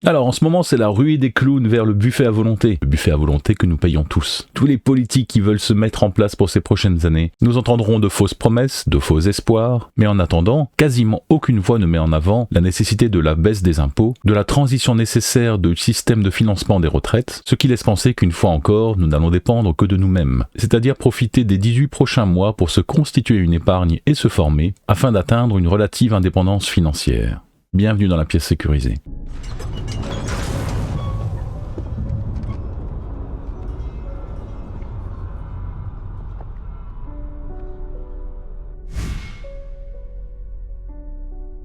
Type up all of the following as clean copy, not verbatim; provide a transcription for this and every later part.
Alors en ce moment c'est la ruée des clowns vers le buffet à volonté. Le buffet à volonté que nous payons tous. Tous les politiques qui veulent se mettre en place pour ces prochaines années. Nous entendrons de fausses promesses, de faux espoirs, mais en attendant, quasiment aucune voix ne met en avant la nécessité de la baisse des impôts, de la transition nécessaire du système de financement des retraites, ce qui laisse penser qu'une fois encore, nous n'allons dépendre que de nous-mêmes. C'est-à-dire profiter des 18 prochains mois pour se constituer une épargne et se former, afin d'atteindre une relative indépendance financière. Bienvenue dans la pièce sécurisée.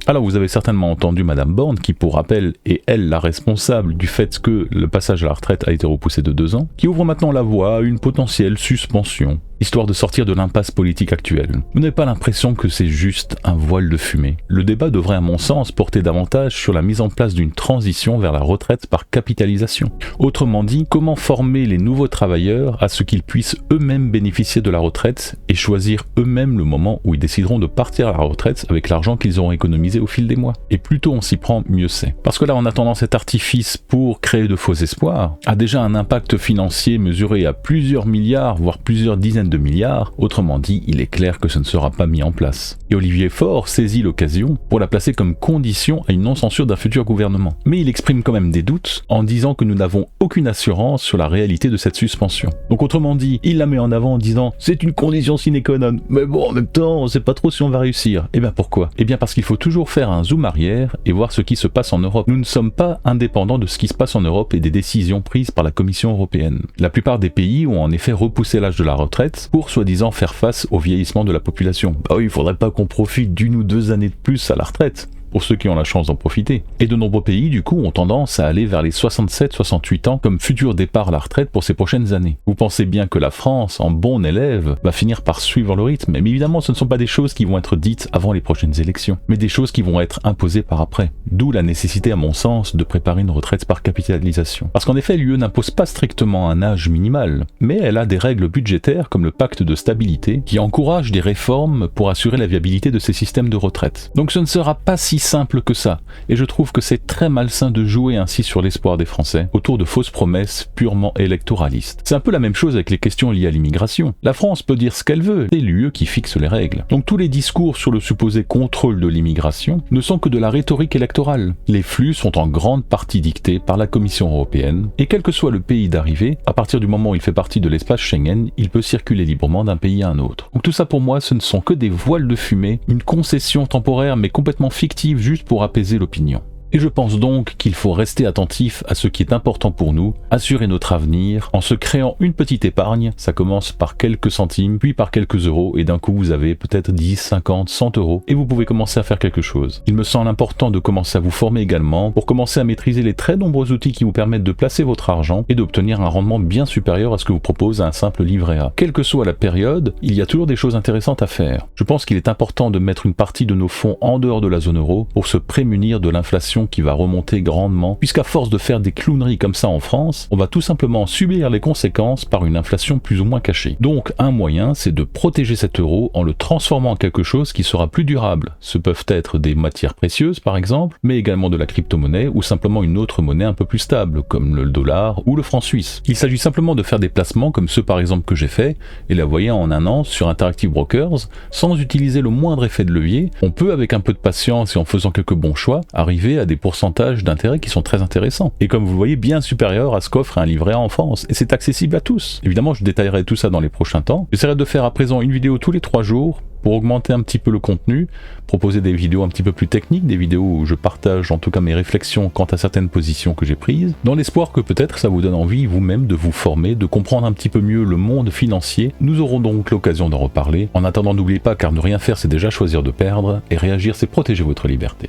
Alors vous avez certainement entendu Madame Borne, qui pour rappel est elle la responsable du fait que le passage à la retraite a été repoussé de 2 ans, qui ouvre maintenant la voie à une potentielle suspension, histoire de sortir de l'impasse politique actuelle. Vous n'avez pas l'impression que c'est juste un voile de fumée. Le débat devrait à mon sens porter davantage sur la mise en place d'une transition vers la retraite par capitalisation. Autrement dit, comment former les nouveaux travailleurs à ce qu'ils puissent eux-mêmes bénéficier de la retraite et choisir eux-mêmes le moment où ils décideront de partir à la retraite avec l'argent qu'ils auront économisé au fil des mois. Et plus tôt on s'y prend, mieux c'est. Parce que là, en attendant, cet artifice pour créer de faux espoirs a déjà un impact financier mesuré à plusieurs milliards, voire plusieurs dizaines de milliards. Autrement dit, il est clair que ce ne sera pas mis en place. Et Olivier Faure saisit l'occasion pour la placer comme condition à une non-censure d'un futur gouvernement. Mais il exprime quand même des doutes en disant que nous n'avons aucune assurance sur la réalité de cette suspension. Donc autrement dit, il la met en avant en disant « c'est une condition sine qua non ». Mais bon, en même temps, on ne sait pas trop si on va réussir. Et bien pourquoi ? Eh bien parce qu'il faut toujours faire un zoom arrière et voir ce qui se passe en Europe. Nous ne sommes pas indépendants de ce qui se passe en Europe et des décisions prises par la Commission européenne. La plupart des pays ont en effet repoussé l'âge de la retraite pour soi-disant faire face au vieillissement de la population. Bah oui, il faudrait pas qu'on profite d'1 ou 2 années de plus à la retraite, pour ceux qui ont la chance d'en profiter. Et de nombreux pays, du coup, ont tendance à aller vers les 67-68 ans comme futur départ à la retraite pour ces prochaines années. Vous pensez bien que la France, en bon élève, va finir par suivre le rythme, mais évidemment ce ne sont pas des choses qui vont être dites avant les prochaines élections, mais des choses qui vont être imposées par après. D'où la nécessité, à mon sens, de préparer une retraite par capitalisation. Parce qu'en effet, l'UE n'impose pas strictement un âge minimal, mais elle a des règles budgétaires comme le pacte de stabilité qui encouragent des réformes pour assurer la viabilité de ces systèmes de retraite. Donc ce ne sera pas si simple que ça, et je trouve que c'est très malsain de jouer ainsi sur l'espoir des Français autour de fausses promesses purement électoralistes. C'est un peu la même chose avec les questions liées à l'immigration. La France peut dire ce qu'elle veut, c'est l'UE qui fixe les règles. Donc tous les discours sur le supposé contrôle de l'immigration ne sont que de la rhétorique électorale. Les flux sont en grande partie dictés par la Commission européenne, et quel que soit le pays d'arrivée, à partir du moment où il fait partie de l'espace Schengen, il peut circuler librement d'un pays à un autre. Donc tout ça pour moi, ce ne sont que des voiles de fumée, une concession temporaire mais complètement fictive juste pour apaiser l'opinion. Et je pense donc qu'il faut rester attentif à ce qui est important pour nous, assurer notre avenir, en se créant une petite épargne. Ça commence par quelques centimes, puis par quelques euros, et d'un coup vous avez peut-être 10, 50, 100 euros, et vous pouvez commencer à faire quelque chose. Il me semble important de commencer à vous former également, pour commencer à maîtriser les très nombreux outils qui vous permettent de placer votre argent, et d'obtenir un rendement bien supérieur à ce que vous propose un simple livret A. Quelle que soit la période, il y a toujours des choses intéressantes à faire. Je pense qu'il est important de mettre une partie de nos fonds en dehors de la zone euro, pour se prémunir de l'inflation qui va remonter grandement, puisqu'à force de faire des clowneries comme ça en France, on va tout simplement subir les conséquences par une inflation plus ou moins cachée. Donc un moyen, c'est de protéger cet euro en le transformant en quelque chose qui sera plus durable. Ce peuvent être des matières précieuses par exemple, mais également de la crypto-monnaie ou simplement une autre monnaie un peu plus stable, comme le dollar ou le franc suisse. Il s'agit simplement de faire des placements comme ceux par exemple que j'ai fait, et la voyez en 1 an sur Interactive Brokers, sans utiliser le moindre effet de levier. On peut avec un peu de patience et en faisant quelques bons choix, arriver à des pourcentages d'intérêt qui sont très intéressants. Et comme vous le voyez, bien supérieurs à ce qu'offre un livret A en France. Et c'est accessible à tous. Évidemment, je détaillerai tout ça dans les prochains temps. J'essaierai de faire à présent une vidéo tous les 3 jours pour augmenter un petit peu le contenu, proposer des vidéos un petit peu plus techniques, des vidéos où je partage en tout cas mes réflexions quant à certaines positions que j'ai prises, dans l'espoir que peut-être ça vous donne envie vous-même de vous former, de comprendre un petit peu mieux le monde financier. Nous aurons donc l'occasion d'en reparler. En attendant, n'oubliez pas, car ne rien faire c'est déjà choisir de perdre, et réagir c'est protéger votre liberté.